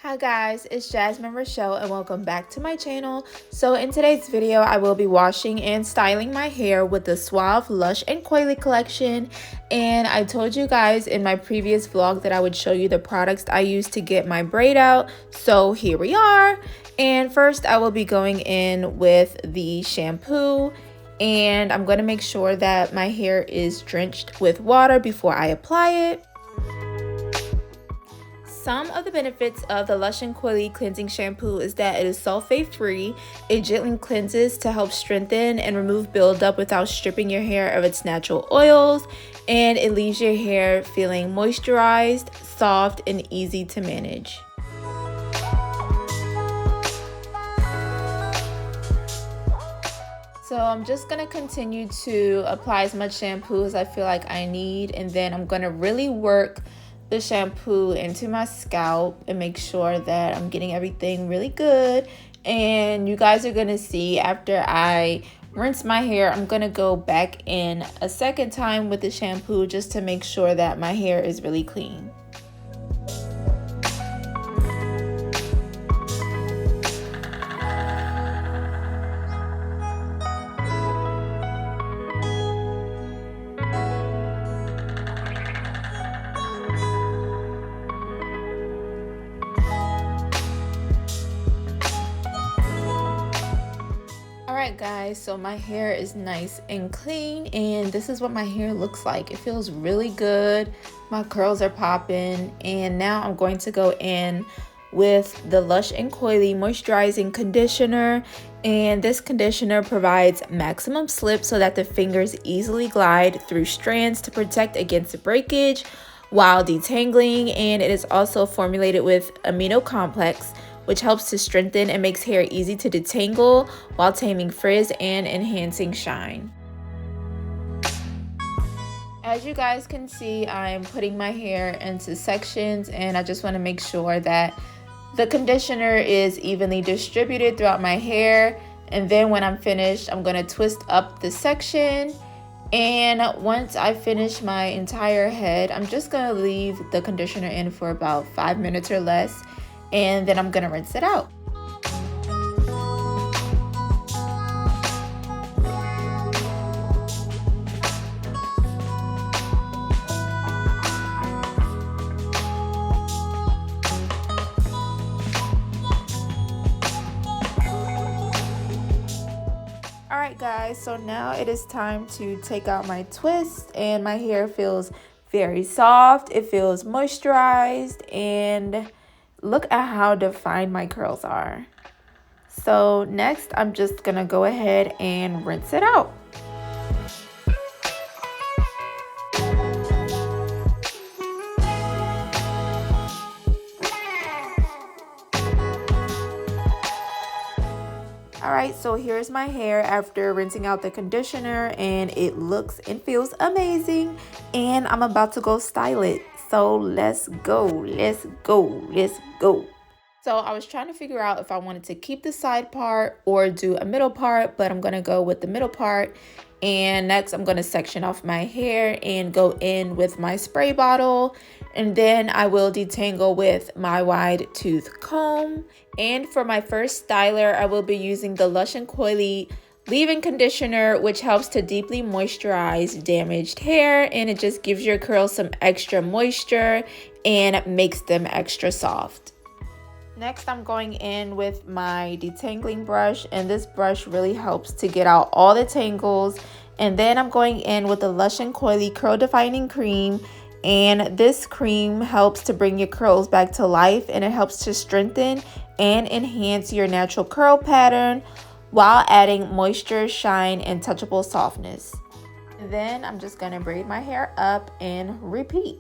Hi guys, it's Jasmine Rochelle and welcome back to my channel. So in today's video, I will be washing and styling my hair with the Suave Lush and Coily collection. And I told you guys in my previous vlog that I would show you the products I use to get my braid out. So here we are. And first I will be going in with the shampoo. And I'm going to make sure that my hair is drenched with water before I apply it. Some of the benefits of the Lush and Coily cleansing shampoo is that it is sulfate free. It gently cleanses to help strengthen and remove buildup without stripping your hair of its natural oils, and it leaves your hair feeling moisturized, soft, and easy to manage. So I'm just going to continue to apply as much shampoo as I feel like I need, and then I'm going to really work the shampoo into my scalp and make sure that I'm getting everything really good. And you guys are gonna see after I rinse my hair, I'm gonna go back in a second time with the shampoo just to make sure that my hair is really clean. Alright guys, so my hair is nice and clean, and this is what my hair looks like. It feels really good. My curls are popping, and now I'm going to go in with the Lush and Coily Moisturizing Conditioner. And this conditioner provides maximum slip so that the fingers easily glide through strands to protect against breakage while detangling, and it is also formulated with amino complex, which helps to strengthen and makes hair easy to detangle while taming frizz and enhancing shine. As you guys can see, I'm putting my hair into sections, and I just want to make sure that the conditioner is evenly distributed throughout my hair. And then when I'm finished, I'm going to twist up the section. And once I finish my entire head, I'm just going to leave the conditioner in for about 5 minutes or less, and then I'm gonna rinse it out. Alright guys, so now it is time to take out my twist, and my hair feels very soft, it feels moisturized, and look at how defined my curls are. So next, I'm just gonna go ahead and rinse it out. Alright, so here's my hair after rinsing out the conditioner, and it looks and feels amazing, and I'm about to go style it. So let's go, let's go, let's go. So I was trying to figure out if I wanted to keep the side part or do a middle part, but I'm gonna go with the middle part. And next I'm gonna section off my hair and go in with my spray bottle, and then I will detangle with my wide tooth comb. And for my first styler, I will be using the Lush and Coily leave-in conditioner, which helps to deeply moisturize damaged hair, and it just gives your curls some extra moisture and makes them extra soft. Next, I'm going in with my detangling brush, and this brush really helps to get out all the tangles. And then I'm going in with the Lush and Coily curl defining cream, and this cream helps to bring your curls back to life, and it helps to strengthen and enhance your natural curl pattern while adding moisture, shine, and touchable softness. And then I'm just going to braid my hair up and repeat.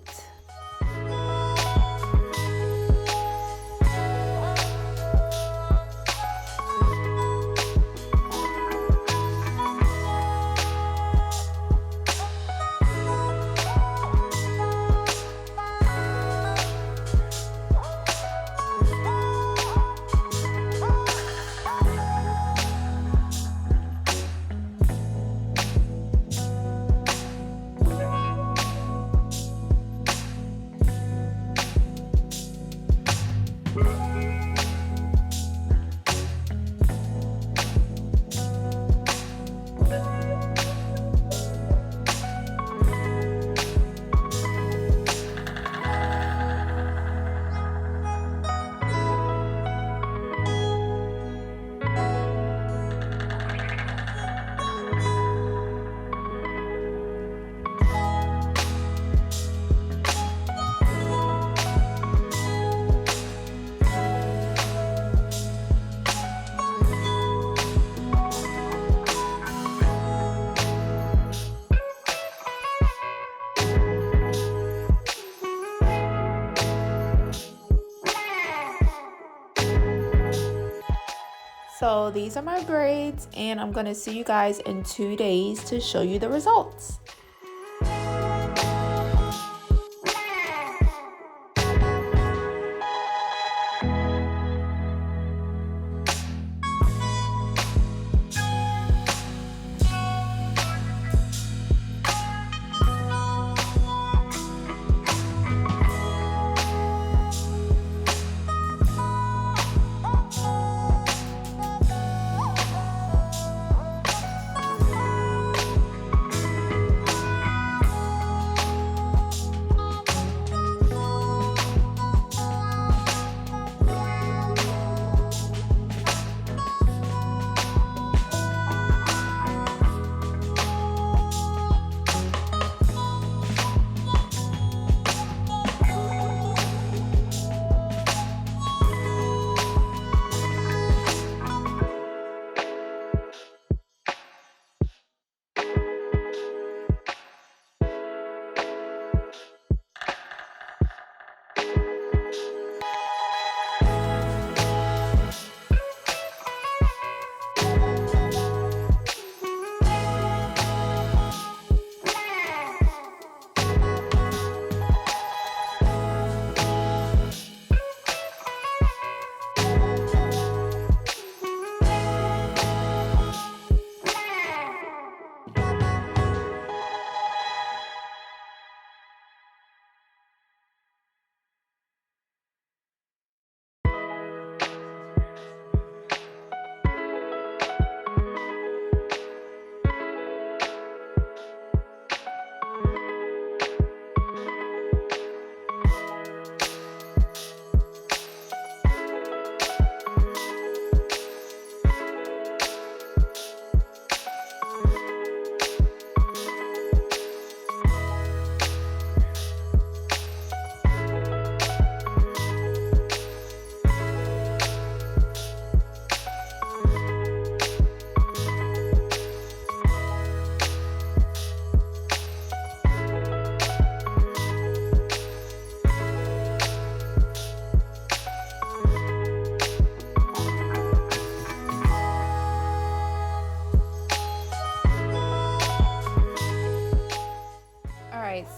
So these are my braids, and I'm gonna see you guys in 2 days to show you the results.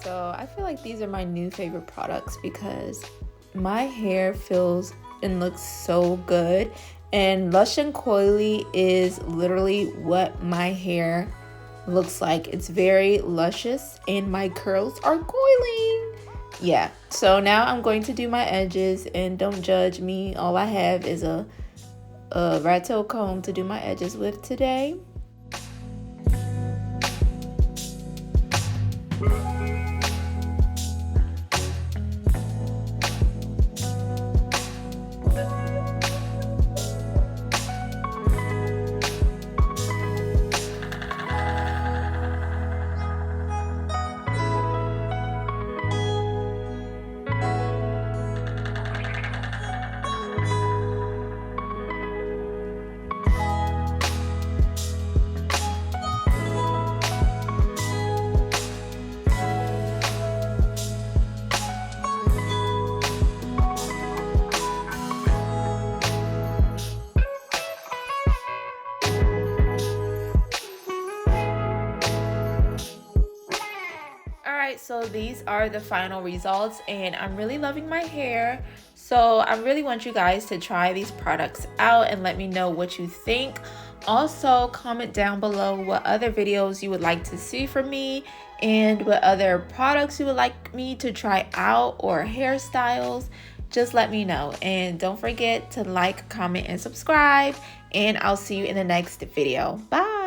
So I feel like these are my new favorite products because my hair feels and looks so good, and Lush and Coily is literally what my hair looks like. It's very luscious and my curls are coiling. Yeah, so now I'm going to do my edges, and don't judge me. All I have is a rat tail comb to do my edges with today. So these are the final results, and I'm really loving my hair. So I really want you guys to try these products out and let me know what you think. Also, comment down below what other videos you would like to see from me and what other products you would like me to try out or hairstyles. Just let me know, and don't forget to like, comment, and subscribe, and I'll see you in the next video. Bye.